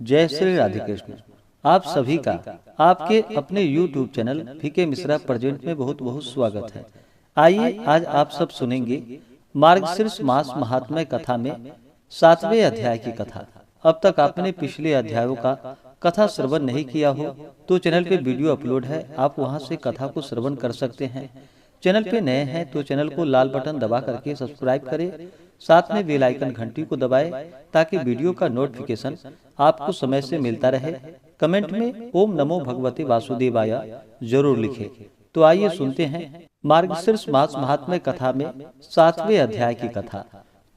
जय श्री राधे कृष्ण। आप सभी का आपके अपने YouTube channel VK Mishra present में बहुत बहुत स्वागत है। आइए आज आप सब सुनेंगे मार्गशीर्ष मास महात्म्य कथा में 7वें अध्याय की कथा। अब तक आपने पिछले अध्यायों का कथा श्रवण नहीं किया हो तो चैनल पे वीडियो अपलोड है, आप वहां से कथा को श्रवण कर सकते हैं। चैनल पे नए हैं तो चैनल को लाल बटन दबा करके सब्सक्राइब करें, साथ में बेल आइकन घंटी को दबाएं ताकि वीडियो का नोटिफिकेशन आपको समय से मिलता रहे। कमेंट में ओम नमो भगवते वासुदेवाय जरूर लिखें। तो आइए सुनते हैं मार्गशीर्ष मास महात्म्य कथा में 7वें अध्याय की कथा।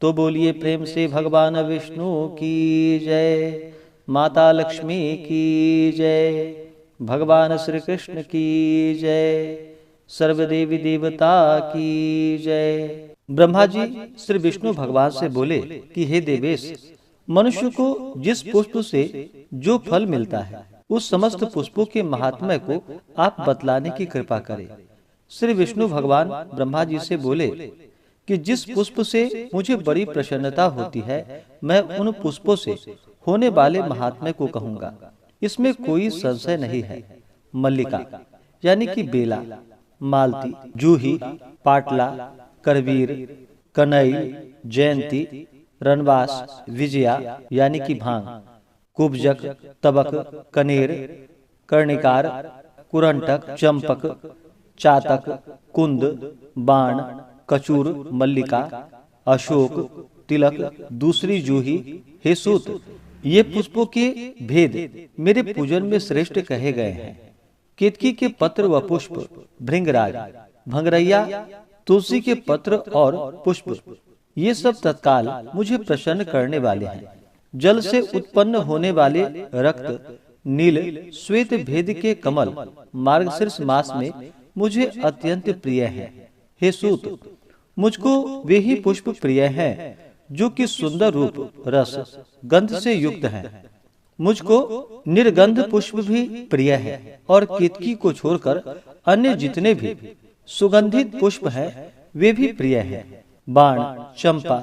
तो बोलिए प्रेम से भगवान विष्णु की जय, माता लक्ष्मी की जय, भगवान श्री कृष्ण की जय, सर्वदेवी देवता की जय। ब्रह्मा जी श्री विष्णु भगवान से बोले कि हे देवेश, मनुष्य को जिस पुष्प से जो फल मिलता है उस समस्त पुष्पों के महात्म्य को आप बतलाने की कृपा करें। श्री विष्णु भगवान ब्रह्मा जी से बोले कि जिस पुष्प से मुझे बड़ी प्रसन्नता होती है मैं उन पुष्पों से होने वाले महात्म्य को कहूँगा, इसमें कोई संशय नहीं है। मल्लिका यानी कि बेला, मालती, जूही, पाटला, करवीर, कनैल, जयंती, रनवास, विजया यानी कि भांग, कुब्जक, तबक, कनेर, कर्णिकार, कुरंटक, चंपक, चातक, कुंद, बाण, कचूर, मल्लिका, अशोक, तिलक, दूसरी जूही, हे सूत, ये पुष्पों के भेद मेरे पूजन में श्रेष्ठ कहे गए हैं। केतकी के पत्र व पुष्प, भृंगराज, भंगरैया, तुलसी के पत्र और पुष्प, ये सब तत्काल मुझे प्रसन्न करने वाले हैं। जल से उत्पन्न होने वाले रक्त, नील, श्वेत भेद के कमल मार्गशीर्ष मास में मुझे अत्यंत प्रिय हैं। हे सूत, मुझको वे ही पुष्प प्रिय हैं जो कि सुंदर रूप, रस, गंध से युक्त हैं। मुझको निर्गंध पुष्प भी प्रिय है और केतकी को छोड़कर अन्य जितने भी सुगंधित पुष्प हैं वे भी प्रिय हैं। बाण, चंपा,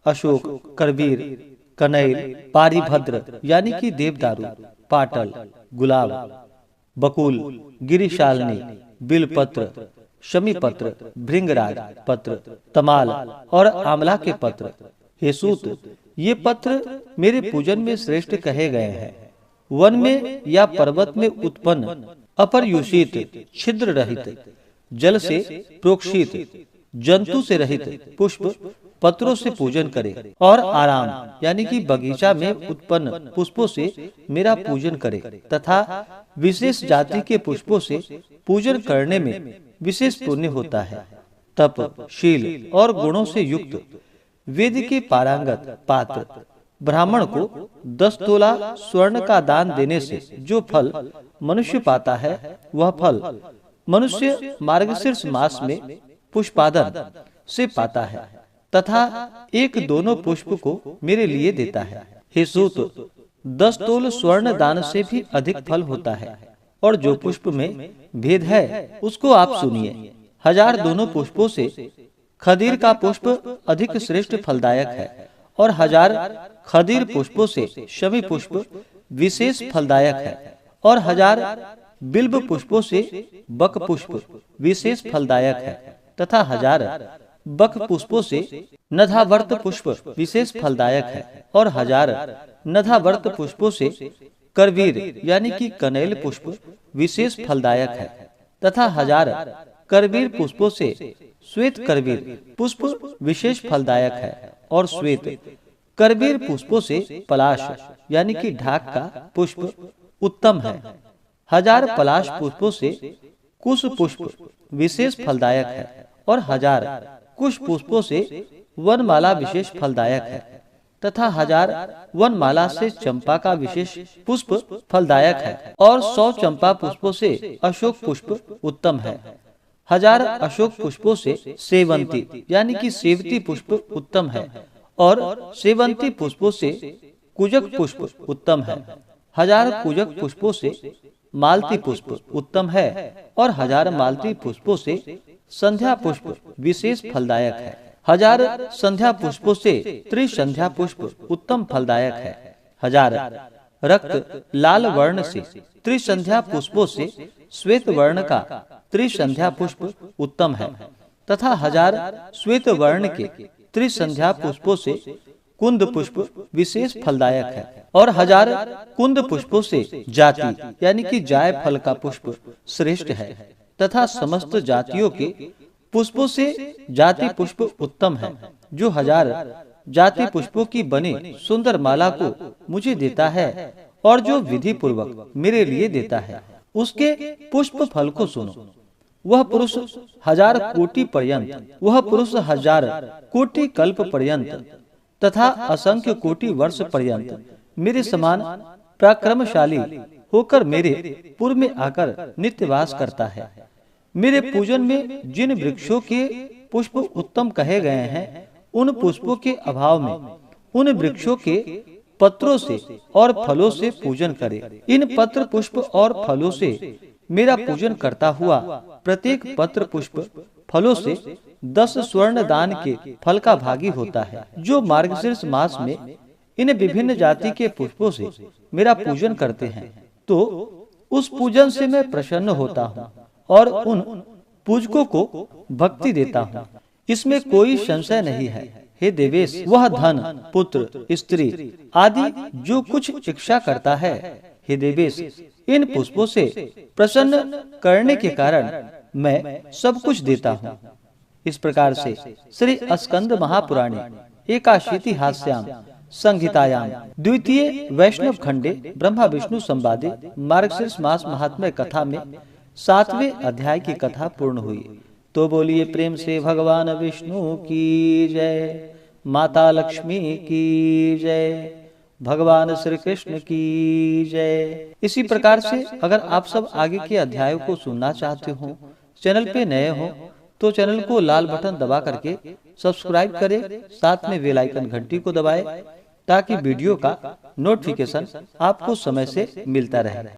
अशोक, करवीर, कनैल, पारिभद्र यानी कि देवदारू, पाटल, गुलाब, बकुल, गिरिशालिनी, बिलपत्र, शमीपत्र, भृंगराज पत्र, तमाल और आंवला के पत्र। हे सूत, ये पत्र मेरे पूजन में श्रेष्ठ कहे गए हैं। वन में या पर्वत में उत्पन्न अपरयुषित, छिद्र रहित, जल से प्रोक्षित, जंतु से रहित पुष्प पत्रों से पूजन करे और आराम यानी कि बगीचा में उत्पन्न पुष्पों से मेरा पूजन करे तथा विशेष जाति के पुष्पों से पूजन करने में विशेष पुण्य होता है। तप, शील और गुणों से युक्त वेद के पारंगत पात्र ब्राह्मण को 10 तोला स्वर्ण का दान देने से जो फल मनुष्य पाता है वह फल मनुष्य मार्गशीर्ष मास में पुष्पादन से पाता है तथा एक दोनों पुष्प को मेरे लिए देता है। हे सूत, 10 तोल स्वर्ण दान से भी अधिक फल होता है और जो पुष्प में भेद है उसको आप सुनिए। 1000 दोनों पुष्पों से खदीर का पुष्प अधिक श्रेष्ठ फलदायक है और 1000 खदीर पुष्पों से शमी पुष्प विशेष फलदायक है और 1000 बिल्व पुष्पों से बक पुष्प विशेष फलदायक है तथा 1000 बक पुष्पों से नधावर्त पुष्प विशेष फलदायक है और 1000 नधावर्त पुष्पों से करवीर यानी कि कनैल पुष्प विशेष फलदायक है तथा 1000 करवीर पुष्पों से श्वेत करवीर पुष्प विशेष फलदायक है और श्वेत करवीर पुष्पों से पलाश यानी कि ढाक का पुष्प उत्तम है। 1000 पलाश पुष्पों से कुश पुष्प विशेष फलदायक है और 1000 कुश पुष्पों से वनमाला विशेष फलदायक है तथा 1000 वनमाला से चंपा का विशेष पुष्प फलदायक है और 100 चंपा पुष्पों से अशोक पुष्प उत्तम है। 1000 अशोक पुष्पों से सेवंती यानी कि सेवती पुष्प उत्तम है और सेवंती पुष्पों से कुजक पुष्प उत्तम है। 1000 कुजक पुष्पों से मालती पुष्प उत्तम है और 1000 मालती पुष्पों से संध्या पुष्प विशेष फलदायक है। 1000 संध्या पुष्पों से त्रिसंध्या पुष्प उत्तम फलदायक है। 1000 रक्त लाल वर्ण से त्रिसंध्या पुष्पों से श्वेत वर्ण का त्रिसंध्या पुष्प उत्तम है, तथा 1000 श्वेत वर्ण के त्रिसंध्या पुष्पों से कुंद पुष्प विशेष फलदायक है, और 1000 कुंद पुष्पों से जाति यानी कि जायफल का पुष्प श्रेष्ठ है, तथा समस्त जातियों के पुष्पों से जाति पुष्प उत्तम है। जो 1000 जाति पुष्पों की बने सुंदर माला को मुझे देता है और जो विधि पूर्वक मेरे लिए देता है, उसके पुष्प फल को सुनो। वह पुरुष 1000 कोटि पर्यंत, वह पुरुष 1000 कोटि कल्प पर्यंत तथा असंख्य कोटि वर्ष पर्यंत मेरे समान पराक्रमशाली होकर मेरे पूर्व में आकर नित्यवास करता है। मेरे पूजन में जिन वृक्षों के पुष्प उत्तम कहे गए हैं, उन पुष्पों के अभाव में उन वृक्षों के पत्रों से और फलों से पूजन करे। इन पत्र पुष्प और फलों से मेरा पूजन करता हुआ प्रत्येक पत्र पुष्प फलों से 10 स्वर्ण दान के फल का भागी होता है। जो मार्गशीर्ष मास में इन विभिन्न जाति के पुष्पों से मेरा पूजन करते हैं, तो उस पूजन से मैं प्रसन्न होता हूँ और उन पूजकों को भक्ति देता हूँ। इसमें कोई संशय नहीं है। हे देवेश, वह धन, पुत्र, स्त्री आदि जो कुछ इच्छा करता है, हे देवेश, इन पुष्पों से प्रसन्न करने के कारण मैं सब कुछ देता हूँ। इस प्रकार से श्री स्कंद महापुराणे एकाशीति हास्याम संहितायाम द्वितीय वैष्णव खंडे ब्रह्मा विष्णु संवादे मार्गशीर्ष मास महात्म्य कथा में 7वें अध्याय की कथा पूर्ण हुई। तो बोलिए प्रेम से भगवान विष्णु की जय, माता लक्ष्मी की जय, भगवान श्री कृष्ण की जय। इसी प्रकार से अगर आप सब आगे के अध्यायों को सुनना चाहते हो, चैनल पे नए हो तो चैनल को लाल बटन दबा करके सब्सक्राइब करें, साथ में बेल आइकन घंटी को दबाएं ताकि वीडियो का नोटिफिकेशन आपको समय से मिलता रहे।